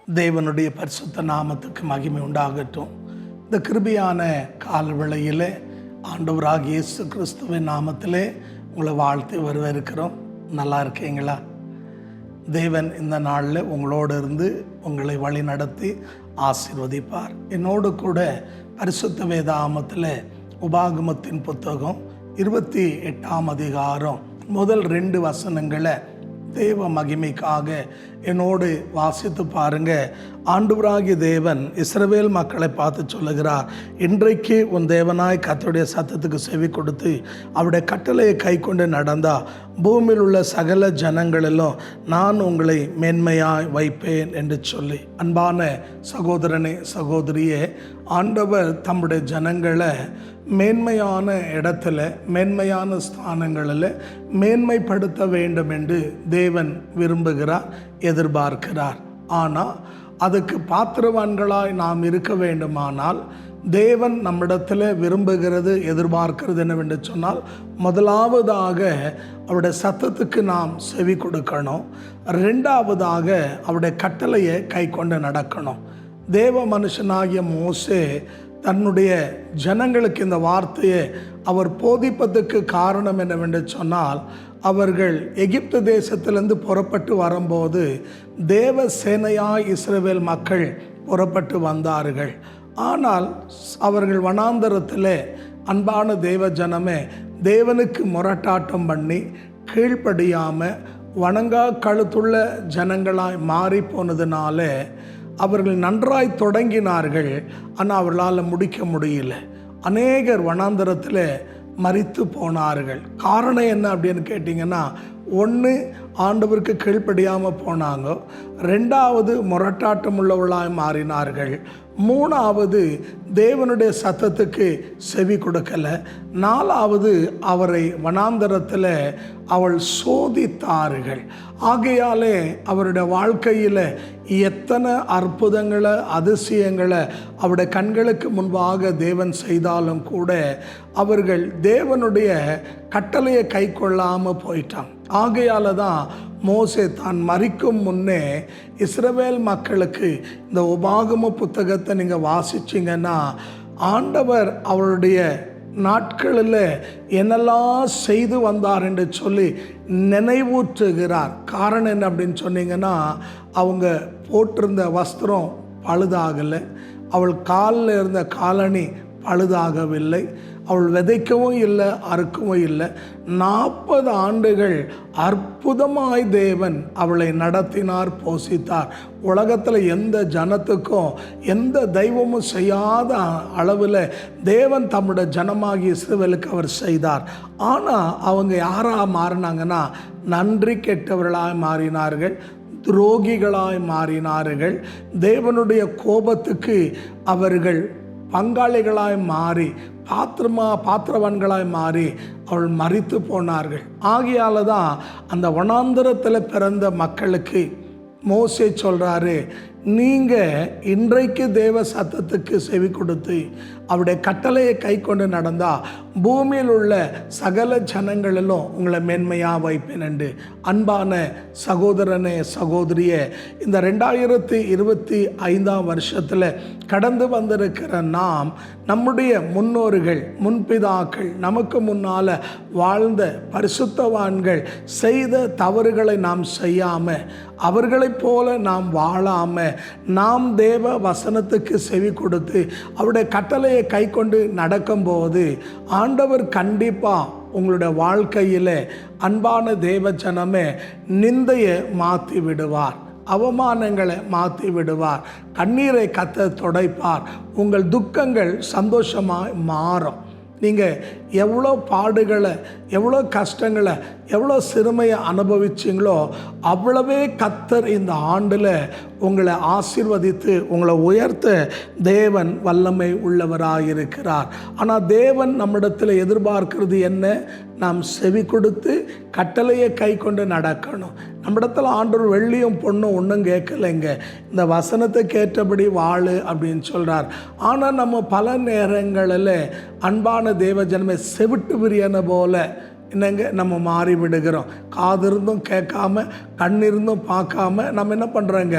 தேவனுடைய பரிசுத்த நாமத்துக்கு மகிமை உண்டாகட்டும். இந்த கிருபையான காலவேளையிலே ஆண்டவராகிய இயேசு கிறிஸ்துவின் நாமத்திலே உங்களை வாழ்த்து வரவேற்கிறோம். நல்லா இருக்கீங்களா? தேவன் இந்த நாளில் உங்களோடு இருந்து உங்களை வழி நடத்தி ஆசீர்வதிப்பார். என்னோடு கூட பரிசுத்த வேதாகமத்தில் உபாகமத்தின் புத்தகம் 28ஆம் அதிகாரம் முதல் 2 வசனங்களை தேவ மகிமைக்காக என்னோடு வாசித்து பாருங்க. ஆண்டவராகிய தேவன் இஸ்ரவேல் மக்களை பார்த்து சொல்லுகிறார், இன்றைக்கு உன் தேவனாய் கர்த்தருடைய சத்தத்துக்கு செவி கொடுத்து அவருடைய கட்டளையை கை கொண்டு நடந்தா பூமியில் உள்ள சகல ஜனங்களிலும் நான் உங்களை மேன்மையாய் வைப்பேன் என்று சொல்லி. அன்பான சகோதரனே சகோதரியே, ஆண்டவர் தம்முடைய ஜனங்களை மேன்மையான இடத்துல மேன்மையான ஸ்தானங்களில் மேன்மைப்படுத்த வேண்டும் என்று தேவன் விரும்புகிறார், எதிர்பார்க்கிறார். ஆனால் அதுக்கு பாத்திரவான்களாய் நாம் இருக்க வேண்டுமானால் தேவன் நம்மிடத்தில் விரும்புகிறது, எதிர்பார்க்கிறது என்னவென்று சொன்னால், முதலாவதாக அவருடைய சத்தத்துக்கு நாம் செவி கொடுக்கணும். 2வதாக அவருடைய கட்டளையை கை கொண்டு நடக்கணும். தேவ மனுஷனாகிய மோசே தன்னுடைய ஜனங்களுக்கு இந்த வார்த்தையை அவர் போதிப்பதற்கு காரணம் என்னவென்று சொன்னால், அவர்கள் எகிப்து தேசத்திலிருந்து புறப்பட்டு வரும்போது தேவ சேனையாய் இஸ்ரவேல் மக்கள் புறப்பட்டு வந்தார்கள். ஆனால் அவர்கள் வனாந்தரத்தில் அன்பான தேவ ஜனமே தேவனுக்கு முரட்டாட்டம் பண்ணி கீழ்ப்படியாமல் வணங்கா கழுத்துள்ள ஜனங்களாய் மாறி போனதுனால அவர்கள் நன்றாய் தொடங்கினார்கள், ஆனால் அவர்களால் முடிக்க முடியல. அநேகர் வனாந்தரத்தில் மரித்து போனார்கள். காரணம் என்ன அப்படின்னு கேட்டிங்கன்னா, ஒன்று ஆண்டவருக்கு கீழ்ப்படியாமல் போனாங்க, 2வது முரட்டாட்டம் உள்ளவர்களாய் மாறினார்கள், 3வது தேவனுடைய சத்தத்துக்கு செவி கொடுக்கலை, 4வது அவரை வனாந்தரத்தில் அவள் சோதித்தார்கள். ஆகையாலே அவருடைய வாழ்க்கையில் எத்தனை அற்புதங்களை அதிசயங்களை அவருடைய கண்களுக்கு முன்பாக தேவன் செய்தாலும் கூட அவர்கள் தேவனுடைய கட்டளையை கை கொள்ளாமல் போயிட்டாங்க. ஆகையால் தான் மோசே தான் மரிக்கும் முன்னே இஸ்ரவேல் மக்களுக்கு இந்த உபாகம புத்தகத்தை நீங்கள் வாசிச்சிங்கன்னா, ஆண்டவர் அவருடைய நாட்களில் என்னெல்லாம் செய்து வந்தார் என்று சொல்லி நினைவூற்றுகிறார். காரணம் என்ன அப்படின்னு சொன்னீங்கன்னா, அவங்க போட்டிருந்த வஸ்திரம் பழுதாகலை, அவள் காலில் இருந்த காலணி பழுதாகவில்லை, அவள் விதைக்கவும் இல்லை அறுக்கவும் இல்லை. 40 ஆண்டுகள் அற்புதமாய் தேவன் அவளை நடத்தினார், போஷித்தார். உலகத்தில் எந்த ஜனத்துக்கும் எந்த தெய்வமும் செய்யாத அளவில் தேவன் தம்முடைய ஜனமாகி இஸ்ரவேலுக்கு அவர் செய்தார். ஆனால் அவங்க யாராக மாறினாங்கன்னா, நன்றி கெட்டவர்களாய் மாறினார்கள், துரோகிகளாய் மாறினார்கள். தேவனுடைய கோபத்துக்கு அவர்கள் பங்காளிகளாய் மாறி பாத்திரவான்களாய் மாறி அவள் மரித்து போனார்கள். ஆகையால் தான் அந்த வனாந்தரத்தில் பிறந்த மக்களுக்கு மோசே சொல்கிறாரு, நீங்கள் இன்றைக்கு தேவ சத்தத்துக்கு செவி கொடுத்து அவருடைய கட்டளையை கை கொண்டு நடந்தால் பூமியில் உள்ள சகல ஜனங்களிலும் உங்களை மேன்மையாக வைப்பேன் என்று. அன்பான சகோதரனே சகோதரியே, இந்த 2025ஆம் வருஷத்தில் கடந்து வந்திருக்கிற நாம் நம்முடைய முன்னோர்கள் முன்பிதாக்கள் நமக்கு முன்னால் வாழ்ந்த பரிசுத்தவான்கள் செய்த தவறுகளை நாம் செய்யாமல் அவர்களைப் போல நாம் வாழாமல் நாம் தேவ வசனத்துக்கு செவி கொடுத்து அவருடைய கட்டளையை கை கொண்டு நடக்கும்போது ஆண்டவர் கண்டிப்பாக உங்களுடைய வாழ்க்கையில் அன்பான தேவ ஜனமே நிந்தையை மாற்றி விடுவார், அவமானங்களை மாற்றி விடுவார், கண்ணீரை கத்த துடைப்பார், உங்கள் துக்கங்கள் சந்தோஷமாக மாறும். நீங்கள் எவ்வளோ பாடுகளை எவ்வளோ கஷ்டங்களை எவ்வளோ சிறுமையை அனுபவிச்சிங்களோ அவ்வளவே கர்த்தர் இந்த ஆண்டில் உங்களை ஆசீர்வதித்து உங்களை உயர்த்த தேவன் வல்லமை உள்ளவராயிருக்கிறார். ஆனால் தேவன் நம்மிடத்தில் எதிர்பார்க்கிறது என்ன? நாம் செவி கொடுத்து கட்டளையை கை கொண்டு நடக்கணும். நம்மிடத்தில் ஆண்டவர் வெள்ளியும் பொண்ணும் ஒன்றும் கேட்கலைங்க, இந்த வசனத்தை கேட்டபடி வாழு அப்படின்னு சொல்கிறார். ஆனால் நம்ம பல நேரங்களில் அன்பான தேவ ஜனமே செவிட்டு விரியன போல என்னங்க நம்ம மாறி விடுகிறோம். காதிருந்தும் கேட்காம, கண்ணிருந்தும் பார்க்காம நம்ம என்ன பண்ணுறோங்க,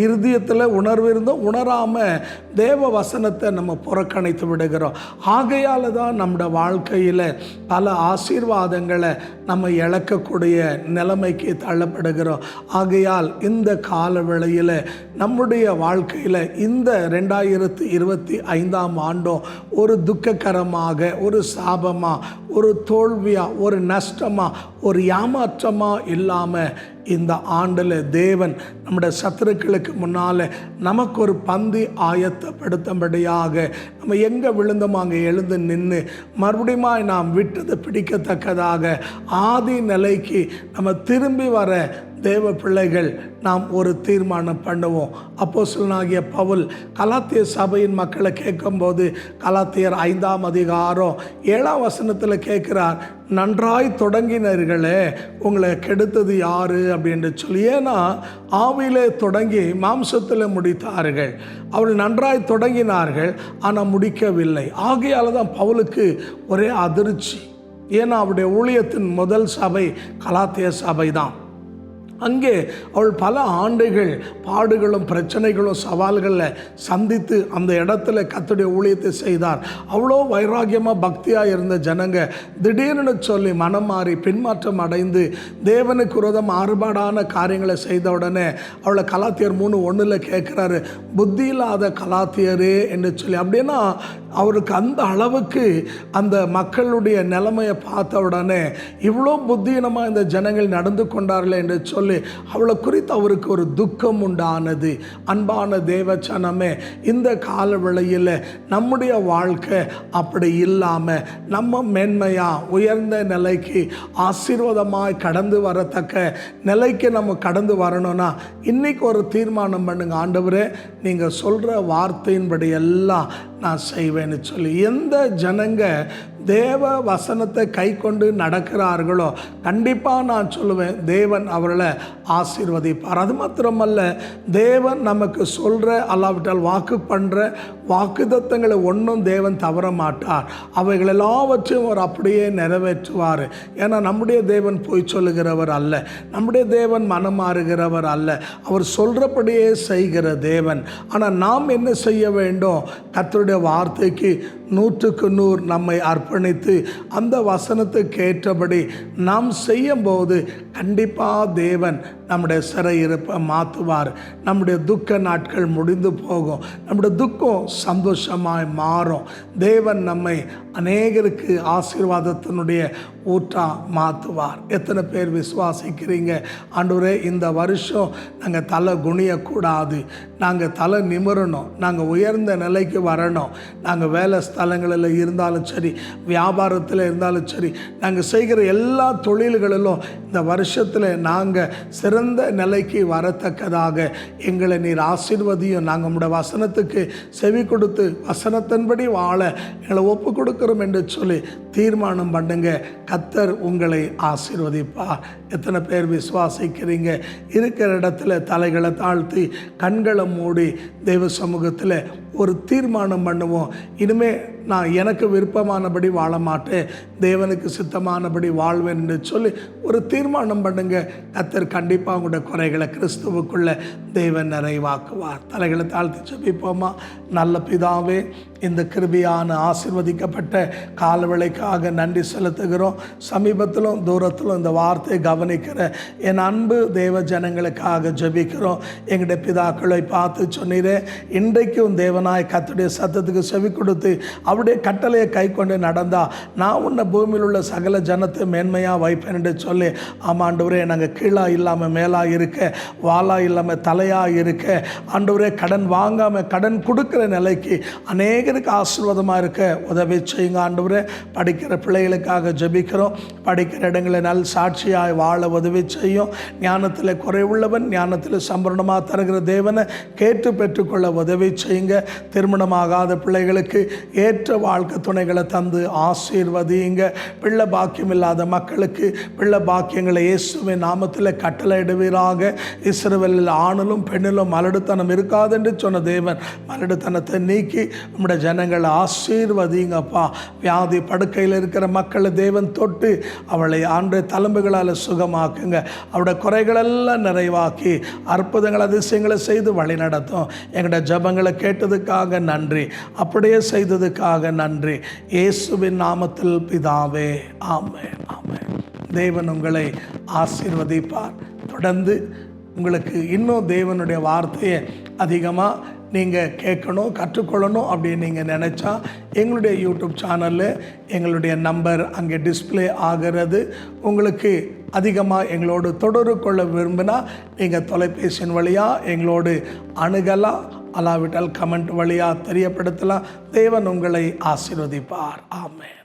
இருதயத்தில் உணர்வு இருந்தும் உணராமல் தேவ வசனத்தை நம்ம புறக்கணித்து விடுகிறோம். ஆகையால் தான் நம்முடைய வாழ்க்கையில் பல ஆசீர்வாதங்களை நம்ம இழக்கக்கூடிய நிலைமைக்கு தள்ளப்படுகிறோம். ஆகையால் இந்த கால வேளையில் நம்முடைய வாழ்க்கையில் இந்த 2025ஆம் ஆண்டும் ஒரு துக்ககரமாக, ஒரு சாபமாக, ஒரு தோல்வியாக, ஒரு நஷ்டமாக, ஒரு ஏமாற்றமாக இல்லாமல் இந்த ஆண்டில் தேவன் நம்முடைய சத்துருக்களுக்கு முன்னால் நமக்கு ஒரு பந்தி ஆயத்தப்படுத்தும்படியாக நம்ம எங்கே விழுந்தோமோ அங்கே எழுந்து நின்று மறுபடியும் நாம் விட்டதை பிடிக்கத்தக்கதாக ஆதி நிலைக்கு நம்ம திரும்பி வர தேவ பிள்ளைகள் நாம் ஒரு தீர்மானம் பண்ணுவோம். அப்போஸ்தலனாகிய பவுல் கலாத்திய சபையின் மக்களை கேட்கும்போது கலாத்தியர் 5ஆம் அதிகாரம் 7ஆம் வசனத்தில் கேட்குறார், நன்றாய் தொடங்கினர்களே உங்களை கெடுத்தது யாரு அப்படின்னு சொல்லி. ஏன்னா ஆவியிலே தொடங்கி மாம்சத்தில் முடித்தார்கள். அவர்கள் நன்றாய் தொடங்கினார்கள், ஆனால் முடிக்கவில்லை. ஆகையால் தான் பவுலுக்கு ஒரே அதிர்ச்சி. ஏன்னா அவருடைய ஊழியத்தின் முதல் சபை கலாத்திய சபை தான். அங்கே அவள் பல ஆண்டுகள் பாடுகளும் பிரச்சனைகளும் சவால்களில் சந்தித்து அந்த இடத்துல கர்த்தருடைய ஊழியத்தை செய்தார். அவ்வளோ வைராக்கியமாக பக்தியாக இருந்த ஜனங்க திடீர்னு சொல்லி மனம் மாறி பின்மாற்றம் அடைந்து தேவனுக்கு விரோதம் மாறுபாடான காரியங்களை செய்த உடனே அவளை கலாத்தியர் 3:1 கேட்குறாரு, புத்தி இல்லாத கலாத்தியரே என்று சொல்லி. அப்படின்னா அவருக்கு அந்த அளவுக்கு அந்த மக்களுடைய நிலைமையை பார்த்த உடனே இவ்வளோ புத்தீனமாக இந்த ஜனங்கள் நடந்து கொண்டார்களே என்று சொல்லி அவளை குறித்து அவருக்கு ஒரு துக்கம் உண்டானது. அன்பான தேவச்சனமே, இந்த கால வேளையில் நம்முடைய வாழ்க்கை அப்படி இல்லாமல் நம்ம மேன்மையாக உயர்ந்த நிலைக்கு ஆசீர்வாதமாய் கடந்து வரத்தக்க நிலைக்கு நம்ம கடந்து வரணும்னா இன்னைக்கு ஒரு தீர்மானம் பண்ணுங்க, ஆண்டவரே நீங்கள் சொல்கிற வார்த்தையின்படி எல்லாம் நான் செய்வேன்னு சொல்லி. எந்த ஜனங்க தேவ வசனத்தை கை கொண்டு நடக்கிறார்களோ கண்டிப்பாக நான் சொல்லுவேன் தேவன் அவர்களை ஆசீர்வதிப்பார். அது மாத்திரமல்ல, தேவன் நமக்கு சொல்கிற அல்லாவிட்டால் வாக்கு பண்ணுற வாக்குத்தத்தங்களை ஒன்றும் தேவன் தவற மாட்டார். அவைகள் எல்லாவற்றையும் அவர் அப்படியே நிறைவேற்றுவார். ஏன்னா நம்முடைய தேவன் பொய் சொல்லுகிறவர் அல்ல, நம்முடைய தேவன் மனம் மாறுகிறவர் அல்ல, அவர் சொல்கிறபடியே செய்கிற தேவன். ஆனால் நாம் என்ன செய்ய வேண்டும்? கர்த்தருடைய வார்த்தைக்கு 100க்கு 100 நம்மை அர்ப்பணித்து அந்த வசனத்துக்கு ஏற்றபடி நாம் செய்யும்போது கண்டிப்பாக தேவன் நம்முடைய சிறையிருப்பை மாற்றுவார். நம்முடைய துக்க நாட்கள் முடிந்து போகும், நம்முடைய துக்கம் சந்தோஷமாய் மாறும். தேவன் நம்மை அநேகருக்கு ஆசீர்வாதத்தினுடைய ஊற்றா மாற்றுவார். எத்தனை பேர் விசுவாசிக்கிறீங்க? ஆண்டவரே இந்த வருஷம் நாங்கள் தலை குனியக்கூடாது, நாங்கள் தலை நிமிரணும், நாங்கள் உயர்ந்த நிலைக்கு வரணும், நாங்கள் வேலை ஸ்தலங்களில் இருந்தாலும் சரி, வியாபாரத்தில் இருந்தாலும் சரி, நாங்கள் செய்கிற எல்லா தொழில்களிலும் இந்த வருஷத்தில் நாங்கள் சிறந்த நிலைக்கு வரத்தக்கதாக எங்களை நீர் ஆசீர்வதியும். நாங்கள் உம்முடைய வசனத்துக்கு செவி கொடுத்து வசனத்தின்படி வாழ எங்களை ஒப்பு கொடுக்கிறோம் என்று சொல்லி தீர்மானம் பண்ணுங்க. கர்த்தர் உங்களை ஆசீர்வதிப்பார். எத்தனை பேர் விசுவாசிக்கிறீங்க? இருக்கிற இடத்துல தலைகளை தாழ்த்தி கண்களை மூடி தெய்வ சமூகத்தில் ஒரு தீர்மானம் பண்ணுவோம். இனிமேல் நான் எனக்கு விருப்பமானபடி வாழ மாட்டேன், தேவனுக்கு சித்தமானபடி வாழ்வேன் என்று சொல்லி ஒரு தீர்மானம் பண்ணுங்க. கர்த்தர் கண்டிப்பாக உங்களுடைய குறைகளை கிறிஸ்துவுக்குள்ள தேவன் நிறைவாக்குவார். தலைகளை தாழ்த்தி ஜெபிப்போமா? நல்ல பிதாவே, இந்த கிருபையான ஆசீர்வதிக்கப்பட்ட காலவேளைக்காக நன்றி செலுத்துகிறோம். சமீபத்திலும் தூரத்திலும் இந்த வார்த்தையை கவனிக்கிற என் அன்பு தேவ ஜனங்களுக்காக ஜெபிக்கிறோம். எங்களுடைய பிதாக்களை பார்த்து சொன்னீரே, இன்றைக்கும் தேவனாய் கர்த்தருடைய சத்தத்துக்கு செவி கொடுத்து அவருடைய கட்டளையை கை கொண்டு நடந்தா நான் உன்னை பூமியில் உள்ள சகல ஜனத்தை மேன்மையாக வைப்பேன் என்று சொல்லி. ஆமாண்டவரே, நாங்கள் கீழாக இல்லாமல் மேலாக இருக்க, வாலாக இல்லாமல் தலையாக இருக்க, ஆண்டவரே கடன் வாங்காமல் கடன் கொடுக்குற நிலைக்கு அநேகருக்கு ஆசீர்வாதமாக இருக்க உதவி செய்யுங்க. ஆண்டவரே, படிக்கிற பிள்ளைகளுக்காக ஜெபிக்கிறோம். படிக்கிற இடங்களில் நல் சாட்சியாய் வாழ உதவி செய்யும். ஞானத்தில் குறைவுள்ளவன் ஞானத்தில் சம்பரணமாக தருகிற தேவனை கேட்டு பெற்றுக்கொள்ள உதவி செய்யுங்க. திருமணமாகாத பிள்ளைகளுக்கு ஏற்ற வாழ்க்கை துணைகளை தந்து ஆசீர்வதிங்க. பிள்ளை பாக்கியம் இல்லாத மக்களுக்கு பிள்ளை பாக்கியங்களை இயேசுவின் நாமத்தில் கட்டளையிடுவீராக. இஸ்ரவேலில் ஆணிலும் பெண்ணிலும் மலடுத்தனம் இருக்காது என்று சொன்ன தேவன் மலடுத்தனத்தை நீக்கி நம்முடைய ஜனங்களை ஆசீர்வதிங்கப்பா. வியாதி படுக்கையில் இருக்கிற மக்களை தேவன் தொட்டு அவளை ஆண்டு தழும்புகளால் சுகமாக்குங்க. அவருடைய குறைகளெல்லாம் நிறைவாக்கி அற்புதங்கள் அதிசயங்களை செய்து வழி நடத்தும். எங்களோட ஜபங்களை கேட்டதுக்காக நன்றி, அப்படியே செய்ததுக்காக நன்றி. இயேசுவின் நாமத்தில் பிதாவே, ஆமென், ஆமென். தேவன் உங்களை ஆசீர்வதிப்பார். தொடர்ந்து உங்களுக்கு இன்னும் தேவனுடைய வார்த்தையை அதிகமாக நீங்கள் கேட்கணும், கற்றுக்கொள்ளணும் அப்படின்னு நீங்கள் நினச்சா எங்களுடைய யூடியூப் சேனலில் எங்களுடைய நம்பர் அங்கே டிஸ்பிளே ஆகிறது. உங்களுக்கு அதிகமாக எங்களோடு தொடர்பு கொள்ள விரும்பினா நீங்கள் தொலைபேசியின் வழியாக எங்களோடு அணுகலாம், அல்லாவிட்டால் கமெண்ட் வழியாக தெரியப்படுத்தலாம். தேவன் உங்களை ஆசீர்வதிப்பார். ஆமென்.